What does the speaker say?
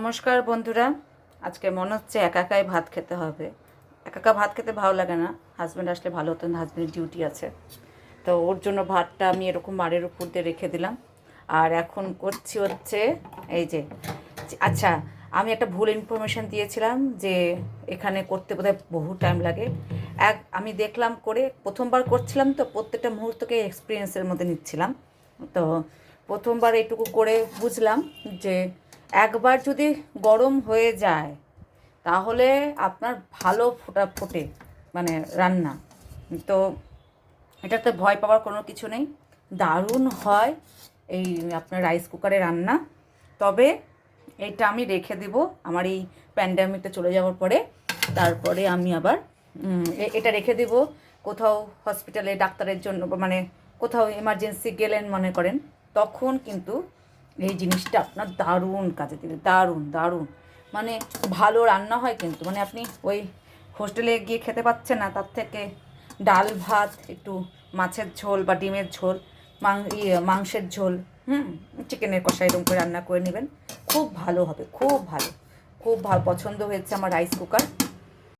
নমস্কার বন্ধুরা। আজকে মনে হচ্ছে একা একাই ভাত খেতে হবে। একা একা ভাত খেতে ভালো লাগে না। হাজব্যান্ড আসলে ভালো হতো না, হাজব্যান্ডের ডিউটি আছে, তো ওর জন্য ভাতটা আমি এরকম মাড়ের উপর দিয়ে রেখে দিলাম। আর এখন করছি হচ্ছে এই যে, আচ্ছা, আমি একটা ভুল ইনফরমেশান দিয়েছিলাম যে এখানে করতে বোধহয় বহু টাইম লাগে। আমি দেখলাম করে, প্রথমবার করছিলাম তো প্রত্যেকটা মুহূর্তকে এক্সপিরিয়েন্সের মধ্যে নিচ্ছিলাম। তো প্রথমবার এইটুকু করে বুঝলাম যে একবার যদি গরম হয়ে যায় তাহলে আপনার ভালো ফোটে, মানে রান্না। তো এটাতে ভয় পাওয়ার কোনো কিছু নেই, দারুণ হয় এই আপনার রাইস কুকারে রান্না। তবে এইটা আমি রেখে দেব আমার এই প্যান্ডামিকটা চলে যাওয়ার পরে। তারপরে আমি আবার এটা রেখে দেব কোথাও হসপিটালে ডাক্তারের জন্য, মানে কোথাও এমার্জেন্সি গেলেন মনে করেন, তখন কিন্তু এই জিনিসটা আপনার দারুণ কাজে দেবে, দারুণ দারুণ। মানে ভালো রান্না হয় কিন্তু, মানে আপনি ওই হোস্টেলে গিয়ে খেতে পাচ্ছেন না, তার থেকে ডাল ভাত, একটু মাছের ঝোল বা ডিমের ঝোল, মাংসের ঝোল, চিকেনের কষা এরকম করে রান্না করে নেবেন, খুব ভালো হবে, খুব ভালো, খুব ভালো। পছন্দ হয়েছে আমার রাইস কুকার।